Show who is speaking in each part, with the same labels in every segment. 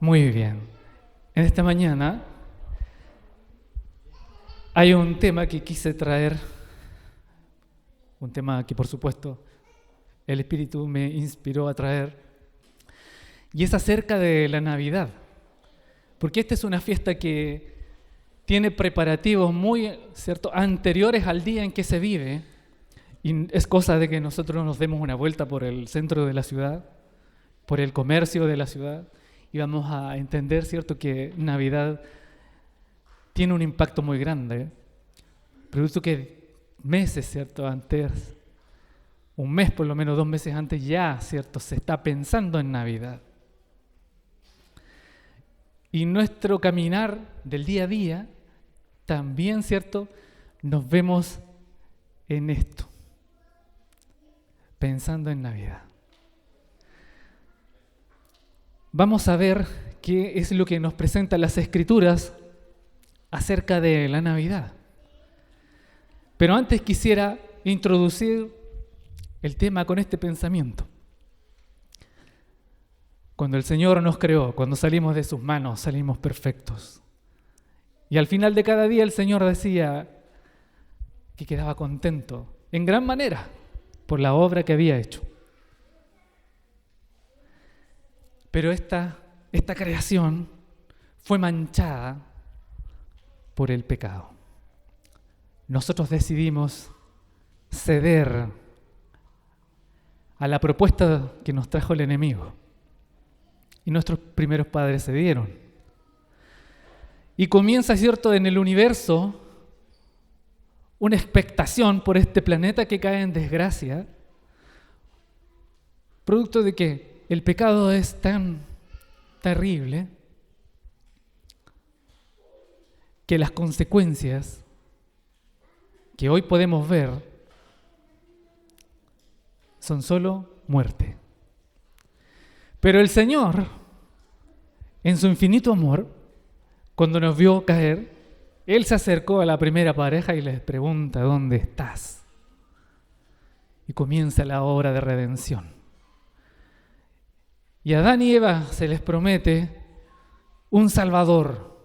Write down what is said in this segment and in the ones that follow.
Speaker 1: Muy bien. En esta mañana hay un tema que quise traer, un tema que por supuesto el Espíritu me inspiró a traer, y es acerca de la Navidad. Porque esta es una fiesta que tiene preparativos muy, ¿cierto?, anteriores al día en que se vive, y es cosa de que nosotros nos demos una vuelta por el centro de la ciudad, por el comercio de la ciudad, y vamos a entender, ¿cierto?, que Navidad tiene un impacto muy grande. Producto que meses, ¿cierto?, antes, un mes por lo menos, 2 meses antes ya, ¿cierto?, se está pensando en Navidad. Y nuestro caminar del día a día también, ¿cierto?, nos vemos en esto, pensando en Navidad. Vamos a ver qué es lo que nos presentan las Escrituras acerca de la Navidad. Pero antes quisiera introducir el tema con este pensamiento. Cuando el Señor nos creó, cuando salimos de sus manos, salimos perfectos. Y al final de cada día el Señor decía que quedaba contento, en gran manera, por la obra que había hecho. Pero esta creación fue manchada por el pecado. Nosotros decidimos ceder a la propuesta que nos trajo el enemigo. Y nuestros primeros padres cedieron. Y comienza, ¿cierto?, en el universo una expectación por este planeta que cae en desgracia, producto de que el pecado es tan terrible que las consecuencias que hoy podemos ver son solo muerte. Pero el Señor, en su infinito amor, cuando nos vio caer, Él se acercó a la primera pareja y les pregunta: ¿dónde estás? Y comienza la obra de redención. Y a Adán y Eva se les promete un Salvador.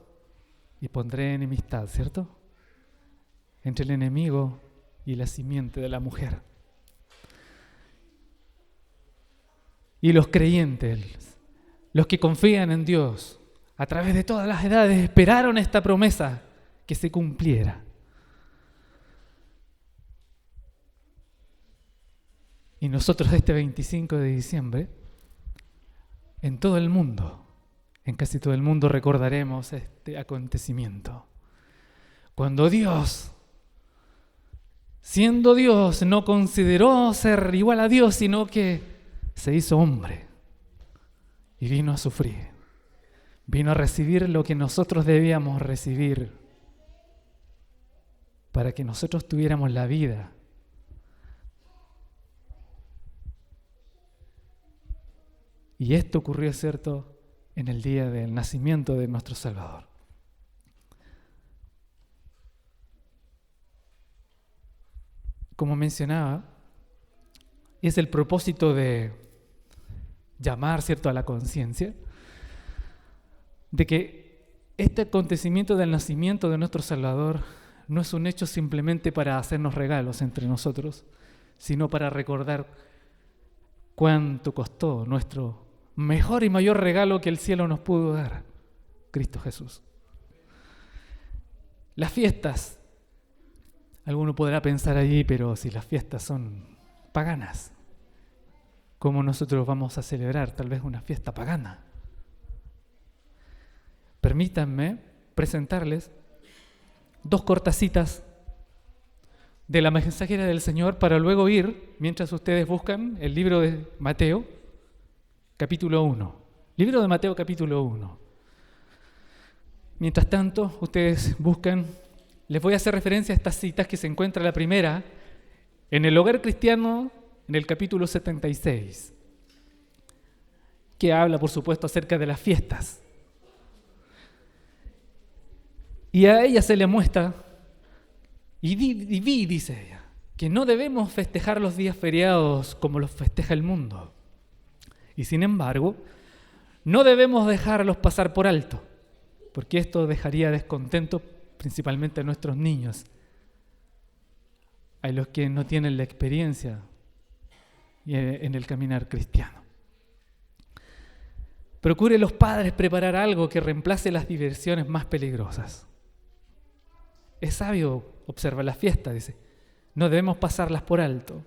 Speaker 1: Y pondré enemistad, ¿cierto?, entre el enemigo y la simiente de la mujer. Y los creyentes, los que confían en Dios, a través de todas las edades, esperaron esta promesa que se cumpliera. Y nosotros este 25 de diciembre, en todo el mundo, en casi todo el mundo, recordaremos este acontecimiento. Cuando Dios, siendo Dios, no consideró ser igual a Dios, sino que se hizo hombre y vino a sufrir. Vino a recibir lo que nosotros debíamos recibir para que nosotros tuviéramos la vida. Y esto ocurrió, ¿cierto?, en el día del nacimiento de nuestro Salvador. Como mencionaba, es el propósito de llamar, ¿cierto?, a la conciencia de que este acontecimiento del nacimiento de nuestro Salvador no es un hecho simplemente para hacernos regalos entre nosotros, sino para recordar cuánto costó nuestro mejor y mayor regalo que el cielo nos pudo dar, Cristo Jesús. Las fiestas, alguno podrá pensar allí, pero si las fiestas son paganas, ¿cómo nosotros vamos a celebrar tal vez una fiesta pagana? Permítanme presentarles 2 cortas citas de la mensajera del Señor para luego ir, mientras ustedes buscan, el libro de Mateo, capítulo 1. Libro de Mateo, capítulo 1. Mientras tanto, ustedes buscan, les voy a hacer referencia a estas citas que se encuentra la primera en el Hogar Cristiano, en el capítulo 76, que habla, por supuesto, acerca de las fiestas. Y a ella se le muestra, y vi, dice ella, que no debemos festejar los días feriados como los festeja el mundo. Y sin embargo, no debemos dejarlos pasar por alto, porque esto dejaría descontento principalmente a nuestros niños, a los que no tienen la experiencia en el caminar cristiano. Procure los padres preparar algo que reemplace las diversiones más peligrosas. Es sabio observar las fiestas, dice. No debemos pasarlas por alto.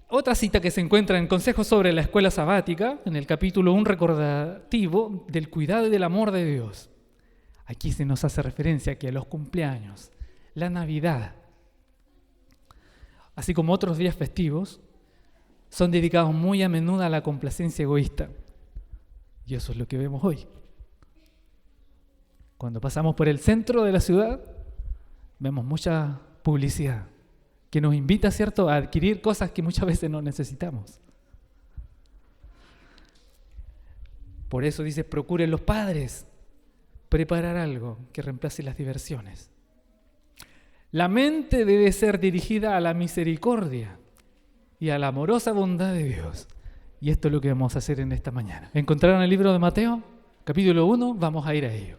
Speaker 1: Otra cita que se encuentra en Consejos sobre la Escuela Sabática, en el capítulo 1 recordativo del cuidado y del amor de Dios. Aquí se nos hace referencia a que los cumpleaños, la Navidad, así como otros días festivos, son dedicados muy a menudo a la complacencia egoísta. Y eso es lo que vemos hoy. Cuando pasamos por el centro de la ciudad, vemos mucha publicidad que nos invita, ¿cierto?, a adquirir cosas que muchas veces no necesitamos. Por eso dice, procuren los padres preparar algo que reemplace las diversiones. La mente debe ser dirigida a la misericordia y a la amorosa bondad de Dios. Y esto es lo que vamos a hacer en esta mañana. ¿Encontraron el libro de Mateo? Capítulo 1, vamos a ir a ello.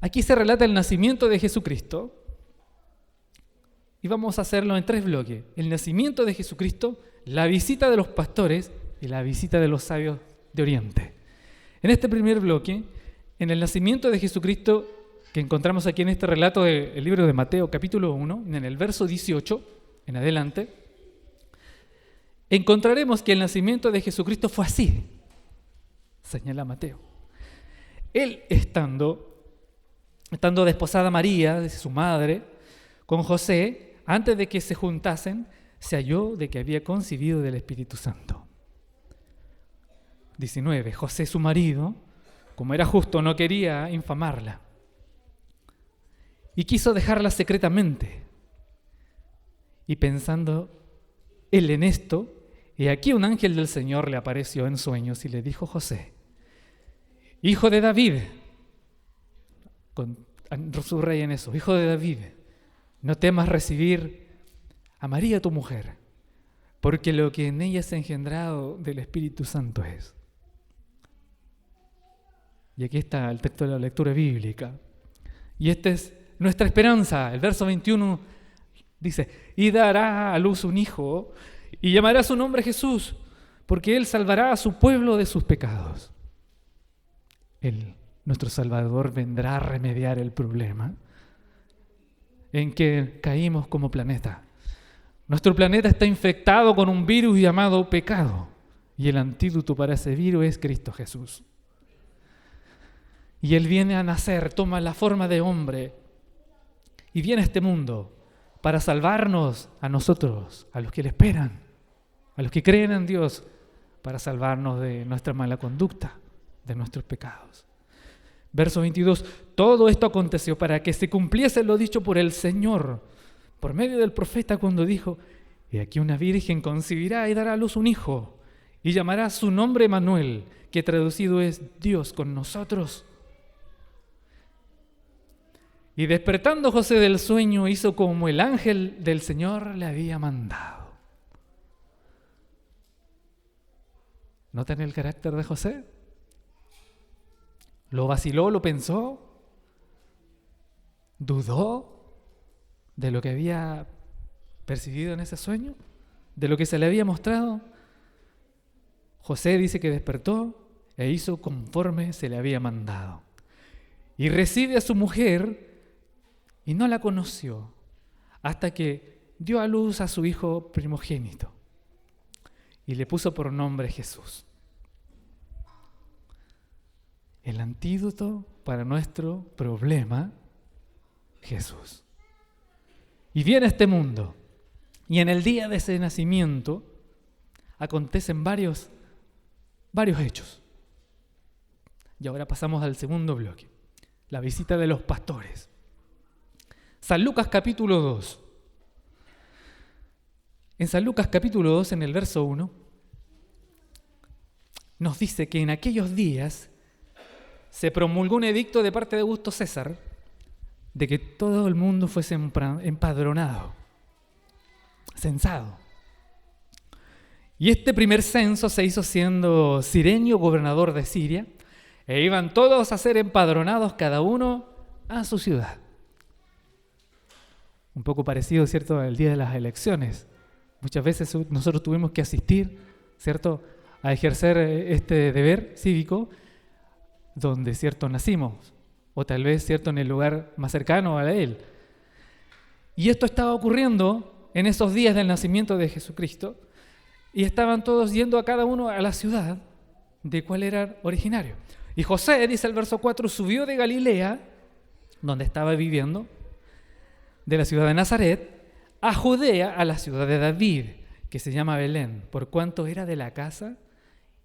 Speaker 1: Aquí se relata el nacimiento de Jesucristo y vamos a hacerlo en 3 bloques. El nacimiento de Jesucristo, la visita de los pastores y la visita de los sabios de Oriente. En este primer bloque, en el nacimiento de Jesucristo, que encontramos aquí en este relato del libro de Mateo, capítulo 1, en el verso 18 en adelante, encontraremos que el nacimiento de Jesucristo fue así, señala Mateo. Él estando desposada María, de su madre, con José, antes de que se juntasen, se halló de que había concebido del Espíritu Santo. 19. José, su marido, como era justo, no quería infamarla y quiso dejarla secretamente. Y pensando él en esto, y aquí un ángel del Señor le apareció en sueños y le dijo: José, hijo de David, subrayen eso, hijo de David, no temas recibir a María tu mujer, porque lo que en ella es engendrado del Espíritu Santo es. Y aquí está el texto de la lectura bíblica. Y esta es nuestra esperanza. El verso 21 dice: y dará a luz un hijo, y llamará su nombre Jesús, porque él salvará a su pueblo de sus pecados. Él, nuestro Salvador, vendrá a remediar el problema en que caímos como planeta. Nuestro planeta está infectado con un virus llamado pecado, y el antídoto para ese virus es Cristo Jesús. Y Él viene a nacer, toma la forma de hombre y viene a este mundo para salvarnos a nosotros, a los que le esperan, a los que creen en Dios, para salvarnos de nuestra mala conducta, de nuestros pecados. Verso 22, todo esto aconteció para que se cumpliese lo dicho por el Señor, por medio del profeta, cuando dijo: he aquí una virgen concebirá y dará a luz un hijo, y llamará su nombre Emmanuel, que traducido es Dios con nosotros. Y despertando José del sueño, hizo como el ángel del Señor le había mandado. ¿Notan el carácter de José? ¿Lo vaciló, lo pensó? ¿Dudó de lo que había percibido en ese sueño? ¿De lo que se le había mostrado? José dice que despertó e hizo conforme se le había mandado. Y recibe a su mujer y no la conoció hasta que dio a luz a su hijo primogénito y le puso por nombre Jesús. El antídoto para nuestro problema, Jesús. Y viene a este mundo, y en el día de ese nacimiento acontecen varios hechos. Y ahora pasamos al segundo bloque, la visita de los pastores. San Lucas capítulo 2. En San Lucas capítulo 2, en el verso 1, nos dice que en aquellos días se promulgó un edicto de parte de Augusto César de que todo el mundo fuese empadronado, censado. Y este primer censo se hizo siendo Cirenio gobernador de Siria, e iban todos a ser empadronados, cada uno a su ciudad. Un poco parecido, ¿cierto?, al día de las elecciones. Muchas veces nosotros tuvimos que asistir, ¿cierto?, a ejercer este deber cívico donde, ¿cierto?, nacimos, o tal vez, ¿cierto?, en el lugar más cercano a él. Y esto estaba ocurriendo en esos días del nacimiento de Jesucristo, y estaban todos yendo a cada uno a la ciudad de cuál era originario. Y José, dice el verso 4, subió de Galilea, donde estaba viviendo, de la ciudad de Nazaret, a Judea, a la ciudad de David, que se llama Belén, por cuanto era de la casa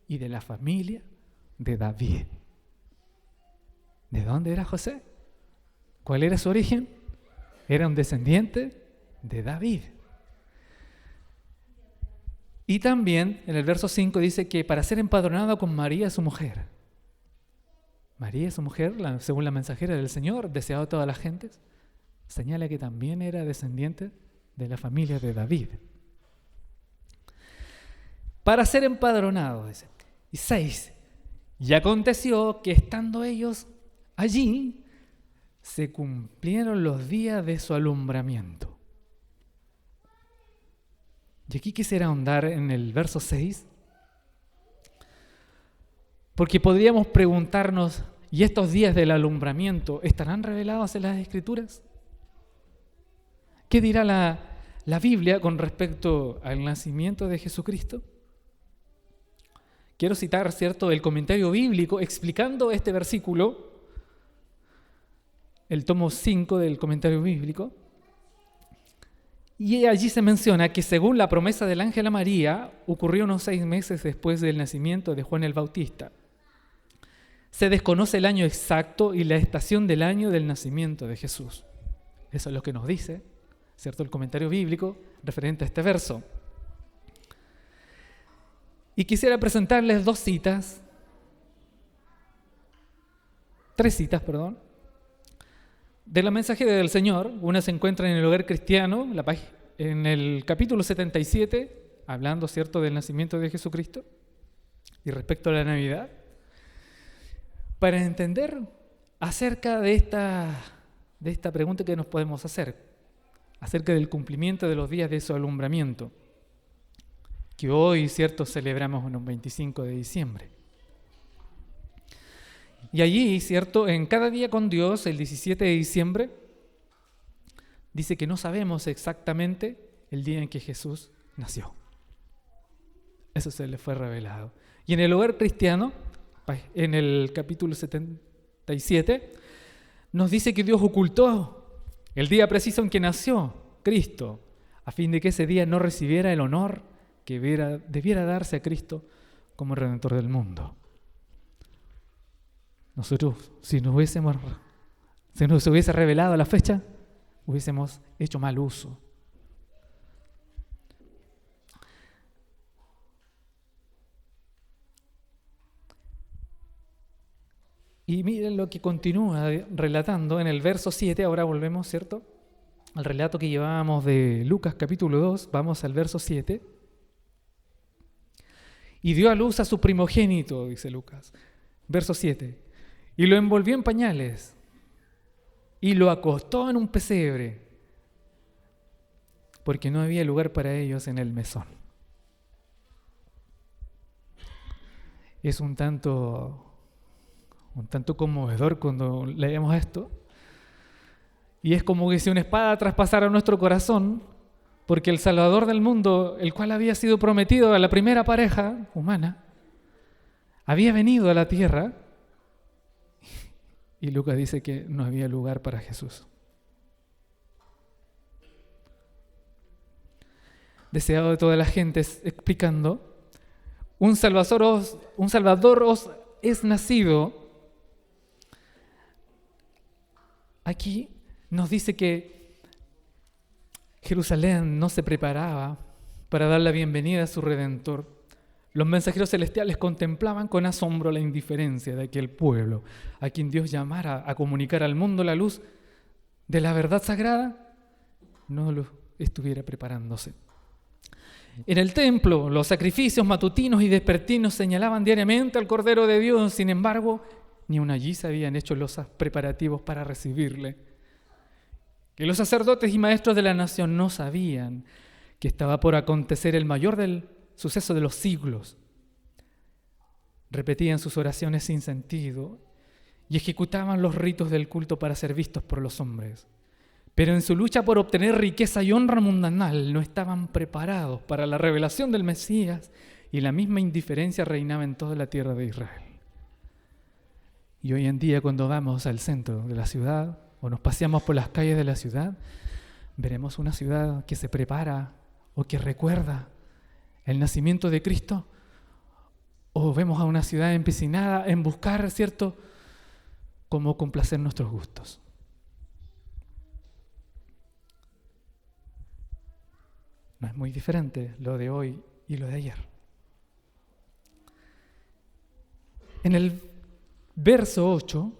Speaker 1: y de la familia de David. ¿De dónde era José? ¿Cuál era su origen? Era un descendiente de David. Y también en el verso 5 dice que para ser empadronado con María, su mujer. María, su mujer, según la mensajera del Señor, deseado de todas las gentes, señala que también era descendiente de la familia de David. Para ser empadronado, dice. Y 6. Y aconteció que estando ellos allí, se cumplieron los días de su alumbramiento. Y aquí quisiera ahondar en el verso 6, porque podríamos preguntarnos, ¿y estos días del alumbramiento estarán revelados en las Escrituras? ¿Qué dirá la Biblia con respecto al nacimiento de Jesucristo? Quiero citar, ¿cierto?, el comentario bíblico explicando este versículo, el tomo 5 del comentario bíblico, y allí se menciona que según la promesa del ángel a María, ocurrió unos 6 meses después del nacimiento de Juan el Bautista. Se desconoce el año exacto y la estación del año del nacimiento de Jesús. Eso es lo que nos dice, ¿cierto?, el comentario bíblico referente a este verso. Y quisiera presentarles 3 citas, de la mensajera del Señor. Una se encuentra en el Hogar Cristiano, en el capítulo 77, hablando, ¿cierto?, del nacimiento de Jesucristo y respecto a la Navidad, para entender acerca de esta pregunta que nos podemos hacer, acerca del cumplimiento de los días de su alumbramiento, que hoy, ¿cierto?, celebramos en un 25 de diciembre. Y allí, ¿cierto?, en Cada Día con Dios, el 17 de diciembre, dice que no sabemos exactamente el día en que Jesús nació. Eso se le fue revelado. Y en el Hogar Cristiano, en el capítulo 77, nos dice que Dios ocultó el día preciso en que nació Cristo, a fin de que ese día no recibiera el honor que debiera darse a Cristo como Redentor del mundo. Nosotros, si nos hubiese revelado la fecha, hubiésemos hecho mal uso. Y miren lo que continúa relatando en el verso 7, ahora volvemos, ¿cierto?, al relato que llevábamos de Lucas capítulo 2, vamos al verso 7. Y dio a luz a su primogénito, dice Lucas, verso 7, y lo envolvió en pañales y lo acostó en un pesebre, porque no había lugar para ellos en el mesón. Es un tanto conmovedor cuando leemos esto, y es como que si una espada traspasara nuestro corazón, porque el Salvador del mundo, el cual había sido prometido a la primera pareja humana, había venido a la tierra, y Lucas dice que no había lugar para Jesús. Deseado de toda la gente, explicando, un Salvador os es nacido. Aquí nos dice que Jerusalén no se preparaba para dar la bienvenida a su Redentor. Los mensajeros celestiales contemplaban con asombro la indiferencia de aquel pueblo, a quien Dios llamara a comunicar al mundo la luz de la verdad sagrada, no lo estuviera preparándose. En el templo, los sacrificios matutinos y vespertinos señalaban diariamente al Cordero de Dios. Sin embargo, ni aun allí se habían hecho los preparativos para recibirle. Que los sacerdotes y maestros de la nación no sabían que estaba por acontecer el mayor del suceso de los siglos. Repetían sus oraciones sin sentido y ejecutaban los ritos del culto para ser vistos por los hombres. Pero en su lucha por obtener riqueza y honra mundanal no estaban preparados para la revelación del Mesías, y la misma indiferencia reinaba en toda la tierra de Israel. Y hoy en día, cuando vamos al centro de la ciudad o nos paseamos por las calles de la ciudad, veremos una ciudad que se prepara o que recuerda el nacimiento de Cristo, o vemos a una ciudad empecinada en buscar, ¿cierto?, cómo complacer nuestros gustos. No es muy diferente lo de hoy y lo de ayer. En el verso 8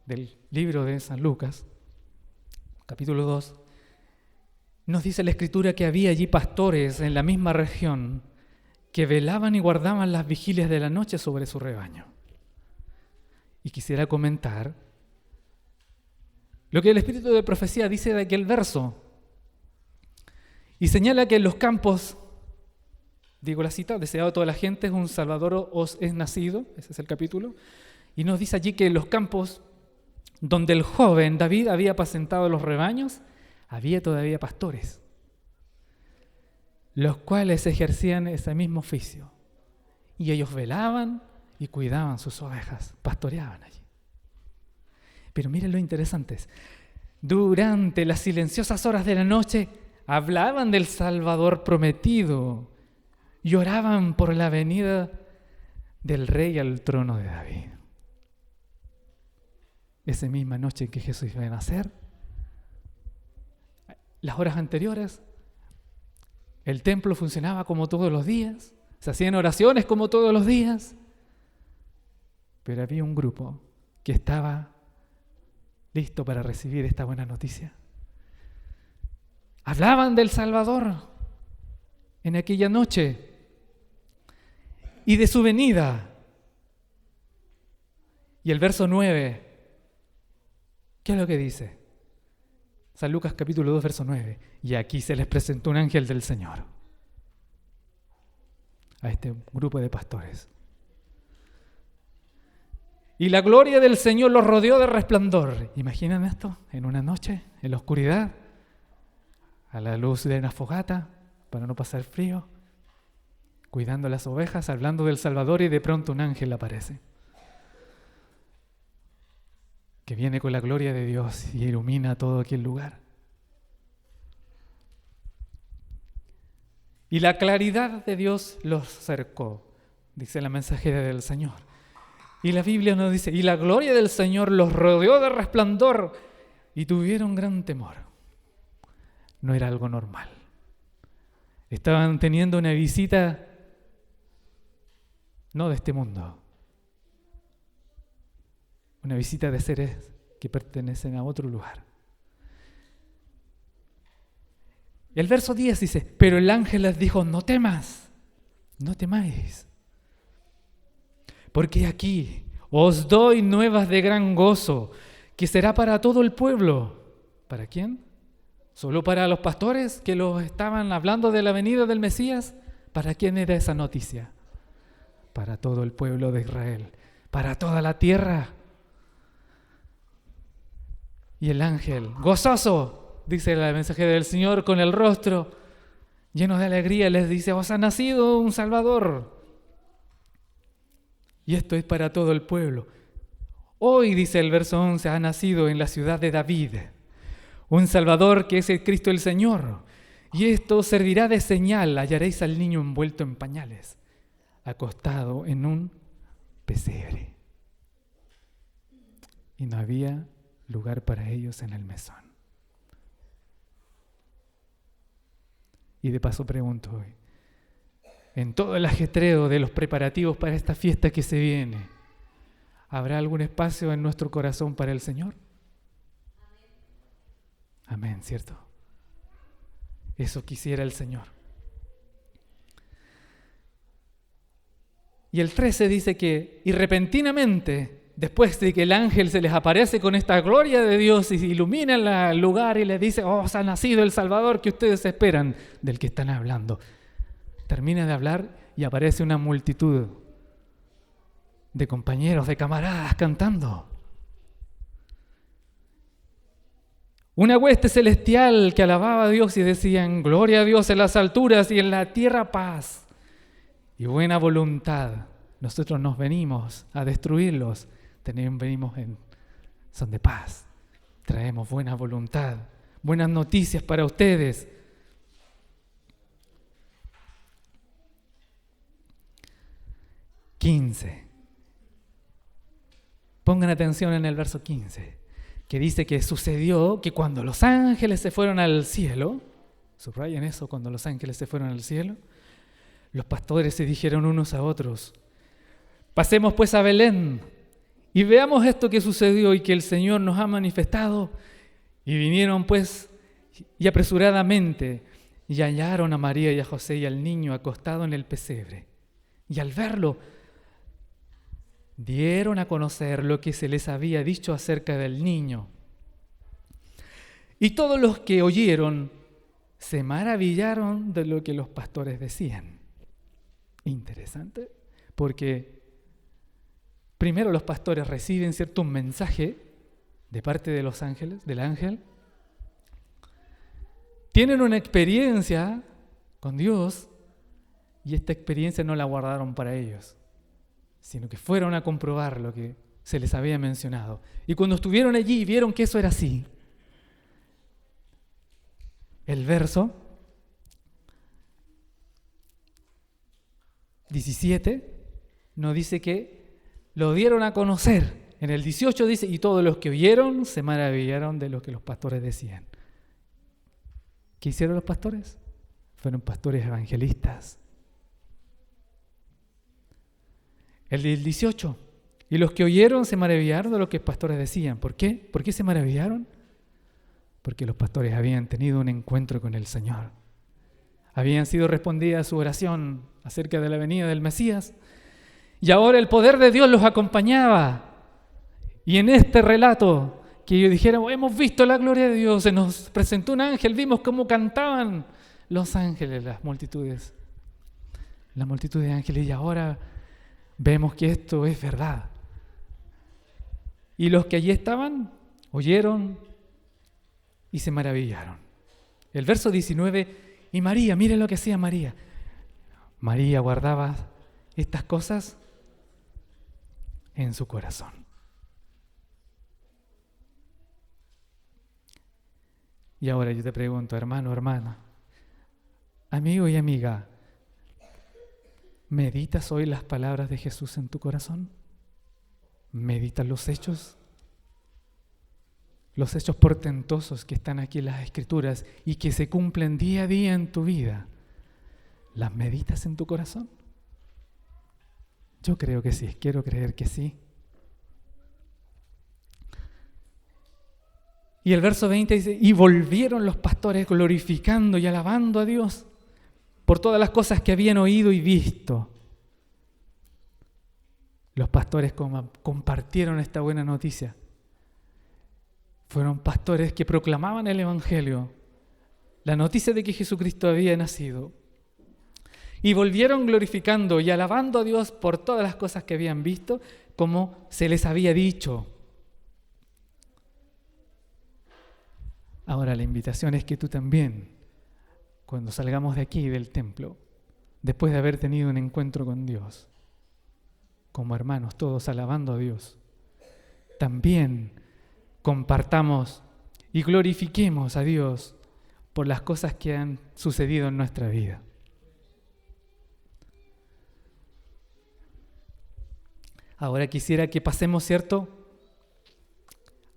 Speaker 1: del libro de San Lucas, capítulo 2, nos dice la Escritura que había allí pastores en la misma región que velaban y guardaban las vigilias de la noche sobre su rebaño. Y quisiera comentar lo que el Espíritu de Profecía dice de aquel verso. Y señala que en los campos, digo la cita, deseado toda la gente, un Salvador os es nacido, ese es el capítulo, y nos dice allí que en los campos donde el joven David había apacentado los rebaños, había todavía pastores, los cuales ejercían ese mismo oficio, y ellos velaban y cuidaban sus ovejas, pastoreaban allí. Pero miren lo interesante, durante las silenciosas horas de la noche, hablaban del Salvador prometido y oraban por la venida del Rey al trono de David. Esa misma noche en que Jesús iba a nacer, las horas anteriores, el templo funcionaba como todos los días, se hacían oraciones como todos los días, pero había un grupo que estaba listo para recibir esta buena noticia. Hablaban del Salvador en aquella noche y de su venida. Y el verso 9, ¿qué es lo que dice? San Lucas capítulo 2, verso 9. Y aquí se les presentó un ángel del Señor a este grupo de pastores. Y la gloria del Señor los rodeó de resplandor. ¿Imaginan esto? En una noche, en la oscuridad, a la luz de una fogata, para no pasar frío, cuidando las ovejas, hablando del Salvador, y de pronto un ángel aparece, que viene con la gloria de Dios y ilumina todo aquel lugar. Y la claridad de Dios los cercó, dice la mensajera del Señor. Y la Biblia nos dice, y la gloria del Señor los rodeó de resplandor y tuvieron gran temor. No era algo normal. Estaban teniendo una visita no de este mundo, una visita de seres que pertenecen a otro lugar. Y el verso 10 dice, pero el ángel les dijo, no temas, no temáis, porque aquí os doy nuevas de gran gozo, que será para todo el pueblo. ¿Para quién? ¿Solo para los pastores que los estaban hablando de la venida del Mesías? ¿Para quién era esa noticia? Para todo el pueblo de Israel, para toda la tierra. Y el ángel, gozoso, dice la mensajera del Señor, con el rostro lleno de alegría, les dice, os ha nacido un Salvador. Y esto es para todo el pueblo. Hoy, dice el verso 11, ha nacido en la ciudad de David un Salvador, que es el Cristo el Señor. Y esto servirá de señal, hallaréis al niño envuelto en pañales, acostado en un pesebre. Y no había lugar para ellos en el mesón. Y de paso pregunto hoy, en todo el ajetreo de los preparativos para esta fiesta que se viene, ¿habrá algún espacio en nuestro corazón para el Señor? Amén, ¿cierto? Eso quisiera el Señor. Y el 13 dice que, y repentinamente, después de que el ángel se les aparece con esta gloria de Dios y ilumina el lugar y les dice, os ha nacido el Salvador que ustedes esperan, del que están hablando. Termina de hablar y aparece una multitud de compañeros, de camaradas cantando. Una hueste celestial que alababa a Dios y decían, gloria a Dios en las alturas y en la tierra paz y buena voluntad. Nosotros nos venimos a destruirlos, venimos en son de paz. Traemos buena voluntad, buenas noticias para ustedes. Pongan atención en el verso 15, que dice que sucedió que cuando los ángeles se fueron al cielo, subrayen eso, cuando los ángeles se fueron al cielo, los pastores se dijeron unos a otros, pasemos pues a Belén y veamos esto que sucedió y que el Señor nos ha manifestado. Y vinieron pues y apresuradamente y hallaron a María y a José y al niño acostado en el pesebre. Y al verlo, dieron a conocer lo que se les había dicho acerca del niño. Y todos los que oyeron se maravillaron de lo que los pastores decían. Interesante, porque primero los pastores reciben cierto un mensaje de parte de los ángeles, del ángel. Tienen una experiencia con Dios y esta experiencia no la guardaron para ellos, sino que fueron a comprobar lo que se les había mencionado. Y cuando estuvieron allí y vieron que eso era así, el verso 17 nos dice que lo dieron a conocer. En el 18 dice, y todos los que oyeron se maravillaron de lo que los pastores decían. ¿Qué hicieron los pastores? Fueron pastores evangelistas. El 18, y los que oyeron se maravillaron de lo que los pastores decían. ¿Por qué? ¿Por qué se maravillaron? Porque los pastores habían tenido un encuentro con el Señor. Habían sido respondida a su oración acerca de la venida del Mesías. Y ahora el poder de Dios los acompañaba. Y en este relato, que ellos dijeron, hemos visto la gloria de Dios, se nos presentó un ángel, vimos cómo cantaban los ángeles, las multitudes. La multitud de ángeles, y ahora vemos que esto es verdad. Y los que allí estaban, oyeron y se maravillaron. El verso 19, y María, miren lo que hacía María. María guardaba estas cosas en su corazón. Y ahora yo te pregunto, hermano, hermana, amigo y amiga, ¿meditas hoy las palabras de Jesús en tu corazón? ¿Meditas los hechos? Los hechos portentosos que están aquí en las Escrituras y que se cumplen día a día en tu vida. ¿Las meditas en tu corazón? Yo creo que sí, quiero creer que sí. Y el verso 20 dice, y volvieron los pastores glorificando y alabando a Dios por todas las cosas que habían oído y visto. Los pastores compartieron esta buena noticia. Fueron pastores que proclamaban el Evangelio, la noticia de que Jesucristo había nacido. Y volvieron glorificando y alabando a Dios por todas las cosas que habían visto, como se les había dicho. Ahora la invitación es que tú también, cuando salgamos de aquí, del templo, después de haber tenido un encuentro con Dios, como hermanos todos alabando a Dios, también compartamos y glorifiquemos a Dios por las cosas que han sucedido en nuestra vida. Ahora quisiera que pasemos, ¿cierto?,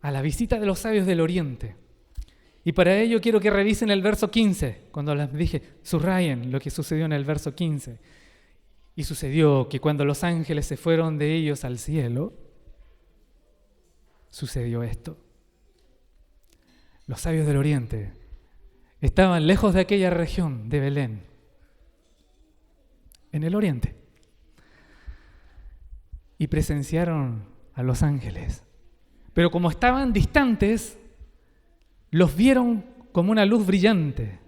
Speaker 1: a la visita de los sabios del Oriente. Y para ello quiero que revisen el verso 15, cuando les dije, subrayen lo que sucedió en el verso 15. Y sucedió que cuando los ángeles se fueron de ellos al cielo, sucedió esto. Los sabios del Oriente estaban lejos de aquella región de Belén, en el Oriente. y presenciaron a los ángeles. Pero como estaban distantes, los vieron como una luz brillante.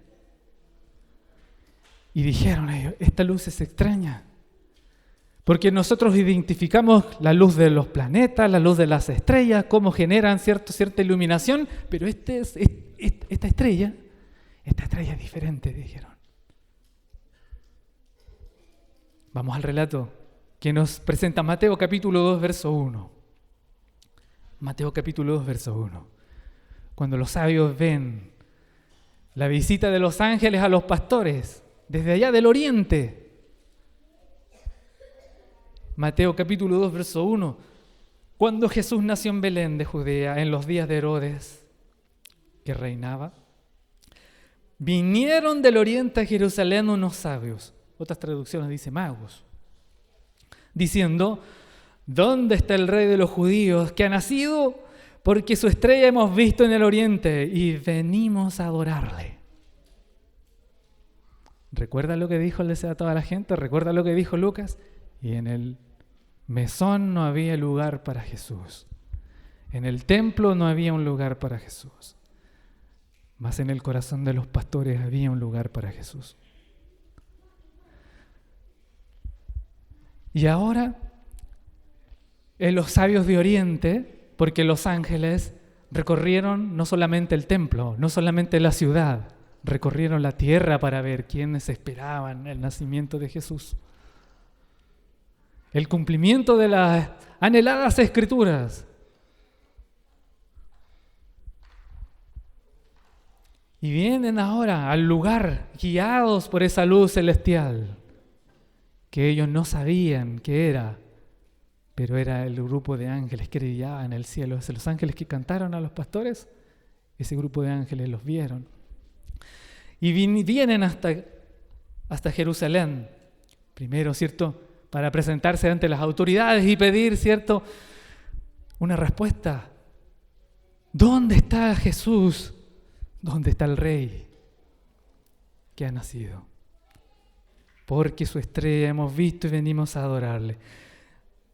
Speaker 1: Y dijeron ellos, esta luz es extraña. Porque nosotros identificamos la luz de los planetas, la luz de las estrellas, cómo generan cierta iluminación, pero esta estrella es diferente, dijeron. Vamos al relato que nos presenta Mateo capítulo 2, verso 1. Mateo capítulo 2, verso 1. Cuando los sabios ven la visita de los ángeles a los pastores desde allá del oriente. Mateo capítulo 2, verso 1. Cuando Jesús nació en Belén de Judea, en los días de Herodes, que reinaba, vinieron del oriente a Jerusalén unos sabios, otras traducciones dice magos, diciendo, ¿dónde está el rey de los judíos que ha nacido? Porque su estrella hemos visto en el oriente y venimos a adorarle. ¿Recuerda lo que dijo a toda la gente? ¿Recuerda lo que dijo Lucas? Y en el mesón no había lugar para Jesús. En el templo no había un lugar para Jesús. Mas en el corazón de los pastores había un lugar para Jesús. Y ahora, en los sabios de Oriente, porque los ángeles recorrieron no solamente el templo, no solamente la ciudad, recorrieron la tierra para ver quiénes esperaban el nacimiento de Jesús. El cumplimiento de las anheladas escrituras. Y vienen ahora al lugar guiados por esa luz celestial que ellos no sabían qué era, pero era el grupo de ángeles que brillaban en el cielo. Los ángeles que cantaron a los pastores, ese grupo de ángeles los vieron. Y vienen hasta Jerusalén, primero, ¿cierto?, para presentarse ante las autoridades y pedir, ¿cierto?, una respuesta. ¿Dónde está Jesús? ¿Dónde está el Rey que ha nacido? Porque su estrella hemos visto y venimos a adorarle.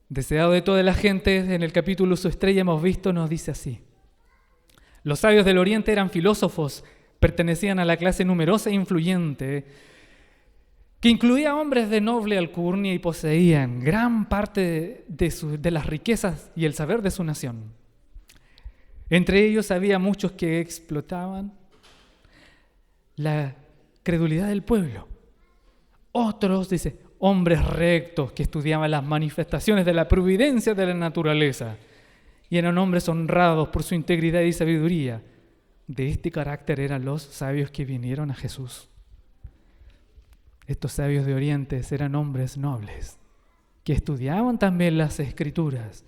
Speaker 1: Deseado de toda la gente, en el capítulo Su estrella hemos visto, nos dice así. Los sabios del Oriente eran filósofos, pertenecían a la clase numerosa e influyente, que incluía hombres de noble alcurnia y poseían gran parte de las riquezas y el saber de su nación. Entre ellos había muchos que explotaban la credulidad del pueblo. Otros, dice, hombres rectos que estudiaban las manifestaciones de la providencia de la naturaleza y eran hombres honrados por su integridad y sabiduría. De este carácter eran los sabios que vinieron a Jesús. Estos sabios de Oriente eran hombres nobles, que estudiaban también las Escrituras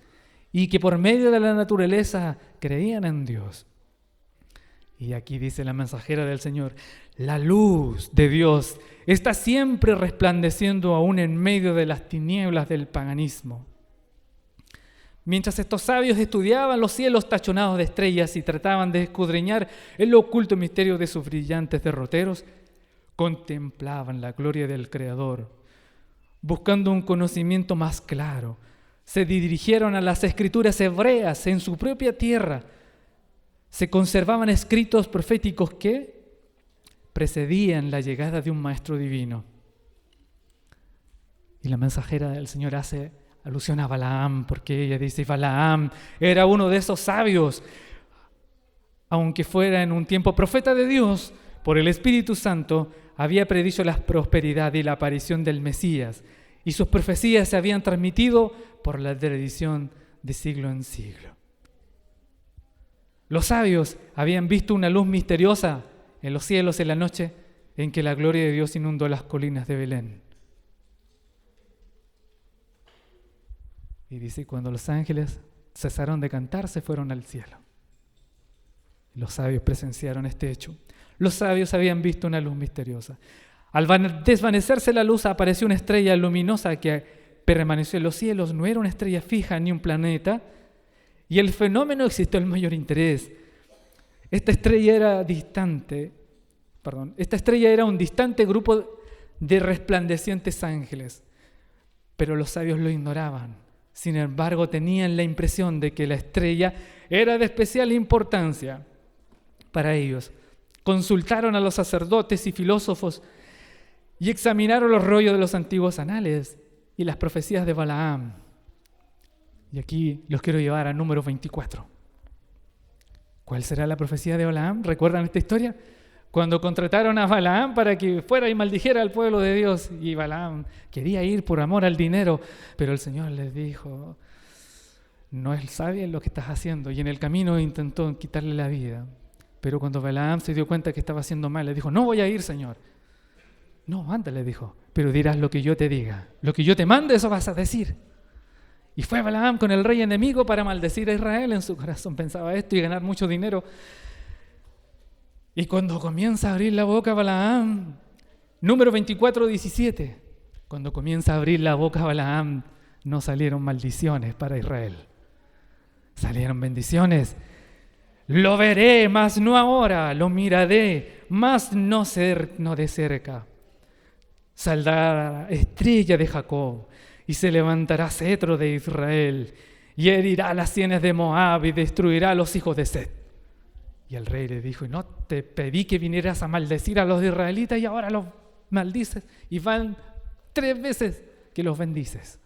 Speaker 1: y que por medio de la naturaleza creían en Dios. Y aquí dice la mensajera del Señor, la luz de Dios está siempre resplandeciendo aún en medio de las tinieblas del paganismo. Mientras estos sabios estudiaban los cielos tachonados de estrellas y trataban de escudriñar el oculto misterio de sus brillantes derroteros, contemplaban la gloria del Creador, buscando un conocimiento más claro. Se dirigieron a las escrituras hebreas en su propia tierra. Se conservaban escritos proféticos que precedían la llegada de un maestro divino. Y la mensajera del Señor hace alusión a Balaam, porque ella dice, Balaam era uno de esos sabios, aunque fuera en un tiempo profeta de Dios, por el Espíritu Santo, había predicho la prosperidad y la aparición del Mesías, y sus profecías se habían transmitido por la tradición de siglo en siglo. Los sabios habían visto una luz misteriosa en los cielos en la noche en que la gloria de Dios inundó las colinas de Belén. Y dice, cuando los ángeles cesaron de cantar, se fueron al cielo. Los sabios presenciaron este hecho. Los sabios habían visto una luz misteriosa. Al desvanecerse la luz, apareció una estrella luminosa que permaneció en los cielos. No era una estrella fija ni un planeta. Y el fenómeno excitó el mayor interés. Esta estrella era un distante grupo de resplandecientes ángeles. Pero los sabios lo ignoraban. Sin embargo, tenían la impresión de que la estrella era de especial importancia para ellos. Consultaron a los sacerdotes y filósofos y examinaron los rollos de los antiguos anales y las profecías de Balaam. Y aquí los quiero llevar a número 24. ¿Cuál será la profecía de Balaam? ¿Recuerdan esta historia? Cuando contrataron a Balaam para que fuera y maldijera al pueblo de Dios, y Balaam quería ir por amor al dinero, pero el Señor les dijo, no es sabio lo que estás haciendo, y en el camino intentó quitarle la vida. Pero cuando Balaam se dio cuenta que estaba haciendo mal, le dijo, no voy a ir, Señor. No, anda, le dijo, pero dirás lo que yo te diga. Lo que yo te mande, eso vas a decir. Y fue Balaam con el rey enemigo para maldecir a Israel. En su corazón pensaba esto y ganar mucho dinero. Y cuando comienza a abrir la boca Balaam, número 24, 17, cuando comienza a abrir la boca Balaam, no salieron maldiciones para Israel. Salieron bendiciones. Lo veré, mas no ahora, lo miraré, mas no de cerca. Saldrá estrella de Jacob y se levantará cetro de Israel y herirá las sienes de Moab y destruirá a los hijos de Set. Y el rey le dijo, no te pedí que vinieras a maldecir a los israelitas y ahora los maldices, y van 3 veces que los bendices.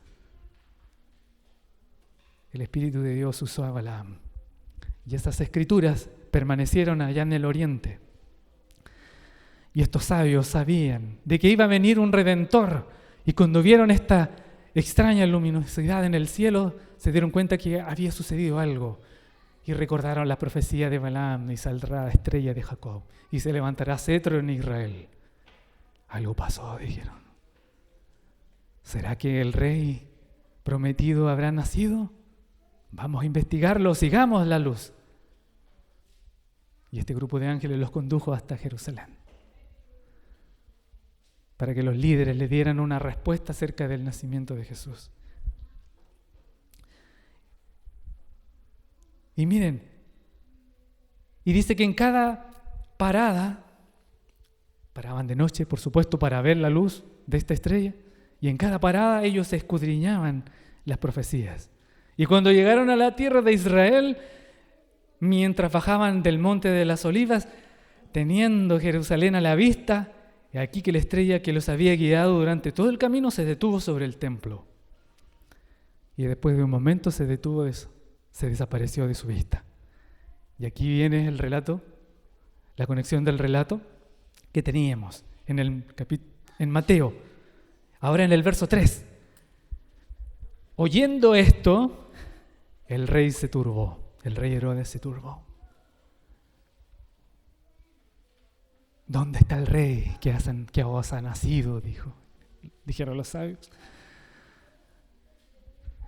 Speaker 1: El Espíritu de Dios usó a Balaam. Y estas escrituras permanecieron allá en el oriente. Y estos sabios sabían de que iba a venir un Redentor. Y cuando vieron esta extraña luminosidad en el cielo, se dieron cuenta que había sucedido algo. Y recordaron la profecía de Balaam, y saldrá estrella de Jacob, y se levantará cetro en Israel. Algo pasó, dijeron. ¿Será que el rey prometido habrá nacido? Vamos a investigarlo, sigamos la luz. Y este grupo de ángeles los condujo hasta Jerusalén, para que los líderes le dieran una respuesta acerca del nacimiento de Jesús. Y miren, y dice que en cada parada, paraban de noche, por supuesto, para ver la luz de esta estrella, y en cada parada ellos escudriñaban las profecías. Y cuando llegaron a la tierra de Israel, mientras bajaban del monte de las Olivas, teniendo Jerusalén a la vista, y aquí que la estrella que los había guiado durante todo el camino se detuvo sobre el templo. Y después de un momento se detuvo eso. Se desapareció de su vista. Y aquí viene el relato, la conexión del relato que teníamos en Mateo. Ahora en el verso 3. Oyendo esto, el rey se turbó. El rey Herodes se turbó. ¿Dónde está el rey que os ha nacido? Dijeron los sabios.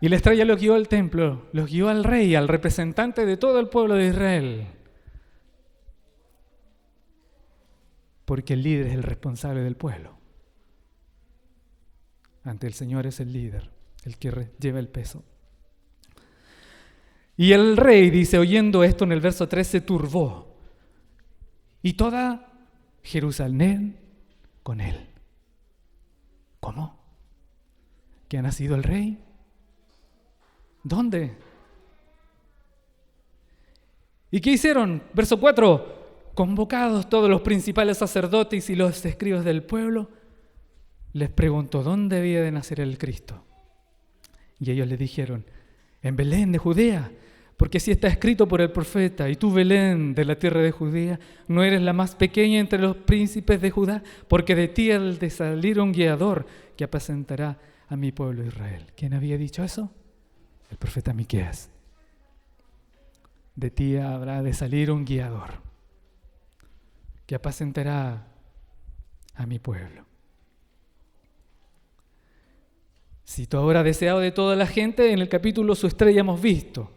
Speaker 1: Y la estrella los guió al templo, los guió al rey, al representante de todo el pueblo de Israel. Porque el líder es el responsable del pueblo. Ante el Señor es el líder, el que lleva el peso. Y el rey, dice, oyendo esto en el verso 3, se turbó. Y toda Jerusalén con él. ¿Cómo? ¿Que ha nacido el rey? ¿Dónde? ¿Y qué hicieron? Verso 4. Convocados todos los principales sacerdotes y los escribas del pueblo, les preguntó dónde había de nacer el Cristo. Y ellos le dijeron, en Belén de Judea, porque así está escrito por el profeta, y tú, Belén, de la tierra de Judea, no eres la más pequeña entre los príncipes de Judá, porque de ti ha de salir un guiador que apacentará a mi pueblo Israel. ¿Quién había dicho eso? El profeta Miqueas. De ti habrá de salir un guiador que apacentará a mi pueblo. Si tú ahora deseado de toda la gente, en el capítulo Su estrella hemos visto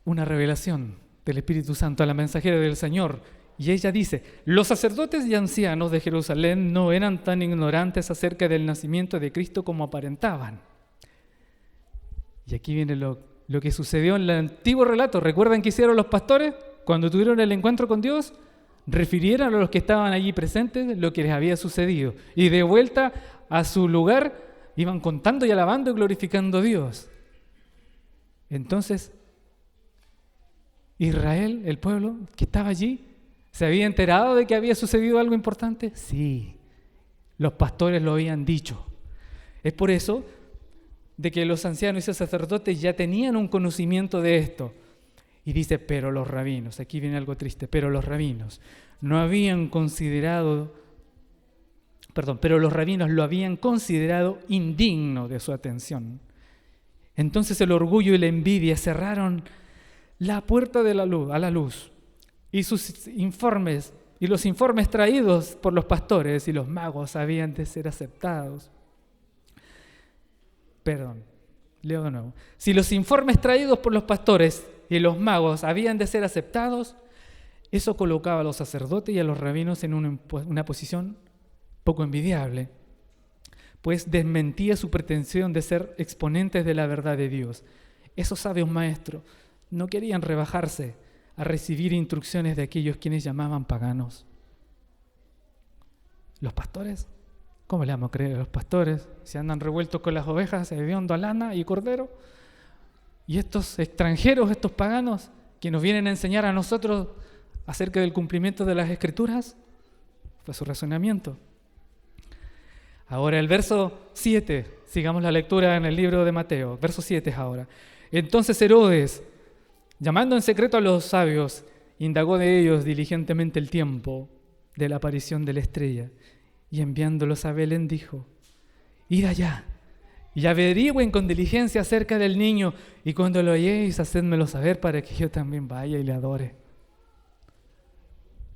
Speaker 1: una revelación del Espíritu Santo a la mensajera del Señor. Y ella dice, los sacerdotes y ancianos de Jerusalén no eran tan ignorantes acerca del nacimiento de Cristo como aparentaban. Y aquí viene lo que sucedió en el antiguo relato. ¿Recuerdan qué hicieron los pastores cuando tuvieron el encuentro con Dios? Refirieron a los que estaban allí presentes lo que les había sucedido. Y de vuelta a su lugar, iban contando y alabando y glorificando a Dios. Entonces, Israel, el pueblo que estaba allí, ¿se había enterado de que había sucedido algo importante? Sí, los pastores lo habían dicho. Es por eso de que los ancianos y los sacerdotes ya tenían un conocimiento de esto. Y dice, pero los rabinos, aquí viene algo triste, pero los rabinos no habían considerado, pero los rabinos lo habían considerado indigno de su atención. Entonces el orgullo y la envidia cerraron la puerta de la luz, a la luz, y sus informes y los informes traídos por los pastores y los magos habían de ser aceptados. Leo de nuevo. Si los informes traídos por los pastores y los magos habían de ser aceptados, eso colocaba a los sacerdotes y a los rabinos en una posición poco envidiable, pues desmentía su pretensión de ser exponentes de la verdad de Dios. Esos sabios maestros no querían rebajarse a recibir instrucciones de aquellos quienes llamaban paganos. Los pastores, ¿cómo le vamos a creer a los pastores? Si andan revueltos con las ovejas, hediondo a lana y cordero. Y estos extranjeros, estos paganos, que nos vienen a enseñar a nosotros acerca del cumplimiento de las Escrituras, fue su razonamiento. Ahora el verso 7, sigamos la lectura en el libro de Mateo, verso 7 es ahora. Entonces Herodes, llamando en secreto a los sabios, indagó de ellos diligentemente el tiempo de la aparición de la estrella, y enviándolos a Belén dijo, id allá y averigüen con diligencia acerca del niño, y cuando lo halléis, hacedmelo saber para que yo también vaya y le adore.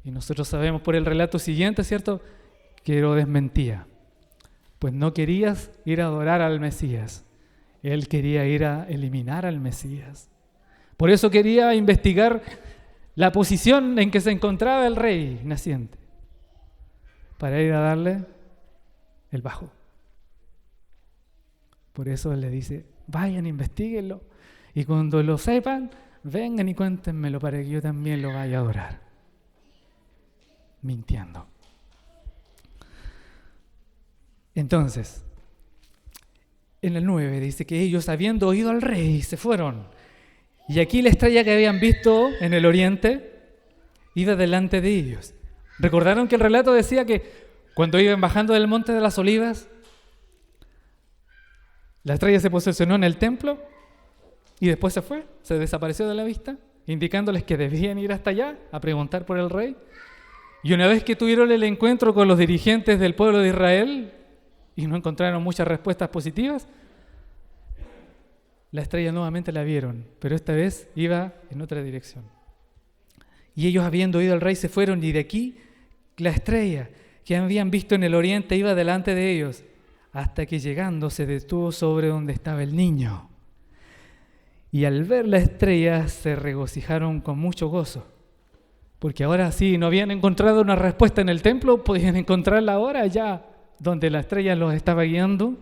Speaker 1: Y nosotros sabemos por el relato siguiente, ¿cierto?, que Herodes mentía, pues no querías ir a adorar al Mesías, él quería ir a eliminar al Mesías. Por eso quería investigar la posición en que se encontraba el rey naciente, para ir a darle el bajo. Por eso él le dice, vayan, investíguenlo, y cuando lo sepan, vengan y cuéntenmelo para que yo también lo vaya a adorar. Mintiendo. Entonces, en el 9 dice que ellos, habiendo oído al rey, se fueron. Y aquí la estrella que habían visto en el oriente iba delante de ellos. ¿Recordaron que el relato decía que cuando iban bajando del monte de las olivas, la estrella se posicionó en el templo y después se fue, se desapareció de la vista, indicándoles que debían ir hasta allá a preguntar por el rey? Y una vez que tuvieron el encuentro con los dirigentes del pueblo de Israel y no encontraron muchas respuestas positivas, la estrella nuevamente la vieron, pero esta vez iba en otra dirección. Y ellos, habiendo oído al rey, se fueron, y de aquí la estrella que habían visto en el oriente iba delante de ellos, hasta que llegando se detuvo sobre donde estaba el niño. Y al ver la estrella se regocijaron con mucho gozo, porque ahora sí, no habían encontrado una respuesta en el templo, podían encontrarla ahora allá donde la estrella los estaba guiando.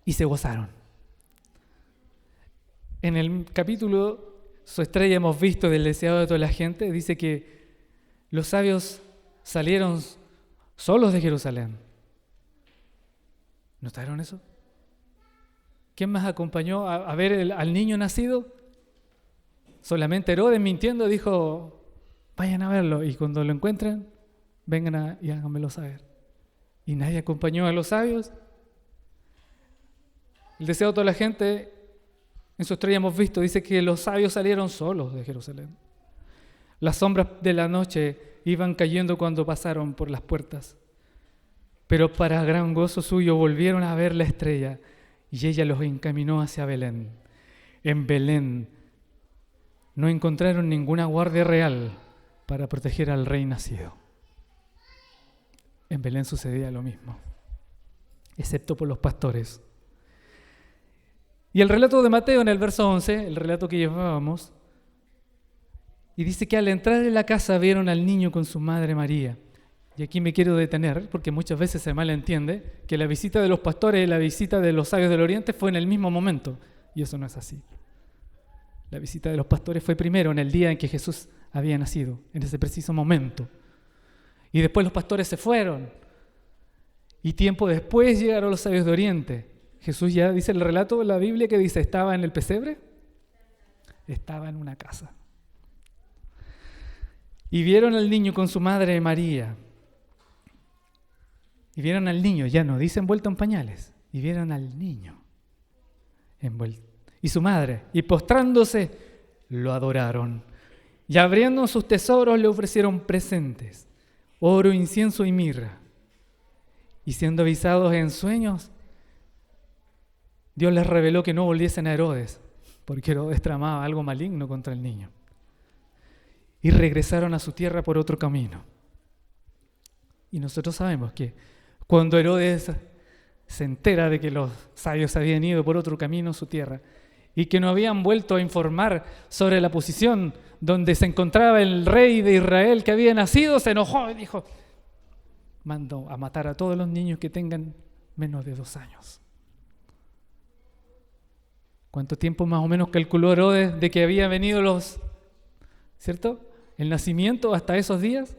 Speaker 1: Y se gozaron. En el capítulo Su estrella hemos visto del deseado de toda la gente, dice que los sabios salieron solos de Jerusalén. ¿Notaron eso? ¿Quién más acompañó a ver al niño nacido? Solamente Herodes, mintiendo, dijo, vayan a verlo, y cuando lo encuentren, vengan y háganmelo saber. ¿Y nadie acompañó a los sabios? El deseo de toda la gente, en Su estrella hemos visto, dice que los sabios salieron solos de Jerusalén. Las sombras de la noche iban cayendo cuando pasaron por las puertas, pero para gran gozo suyo volvieron a ver la estrella, y ella los encaminó hacia Belén. En Belén no encontraron ninguna guardia real para proteger al rey nacido. En Belén sucedía lo mismo, excepto por los pastores. Y el relato de Mateo en el verso 11, el relato que llevábamos, y dice que al entrar en la casa vieron al niño con su madre María. Y aquí me quiero detener, porque muchas veces se malentiende que la visita de los pastores y la visita de los sabios del oriente fue en el mismo momento, y eso no es así. La visita de los pastores fue primero, en el día en que Jesús había nacido, en ese preciso momento. Y después los pastores se fueron. Y tiempo después llegaron los sabios de Oriente. Jesús ya dice el relato de la Biblia que dice, ¿estaba en el pesebre? Estaba en una casa. Y vieron al niño con su madre María. Y vieron al niño, ya no dice envuelto en pañales. Y vieron al niño envuelto. Y su madre. Y postrándose, lo adoraron. Y abriendo sus tesoros le ofrecieron presentes. Oro, incienso y mirra. Y siendo avisados en sueños, Dios les reveló que no volviesen a Herodes, porque Herodes tramaba algo maligno contra el niño. Y regresaron a su tierra por otro camino. Y nosotros sabemos que cuando Herodes se entera de que los sabios habían ido por otro camino a su tierra y que no habían vuelto a informar sobre la posición donde se encontraba el rey de Israel que había nacido, se enojó y dijo, mando a matar a todos los niños que tengan menos de 2 años. ¿Cuánto tiempo más o menos calculó Herodes de que había venido ¿cierto? El nacimiento hasta esos días?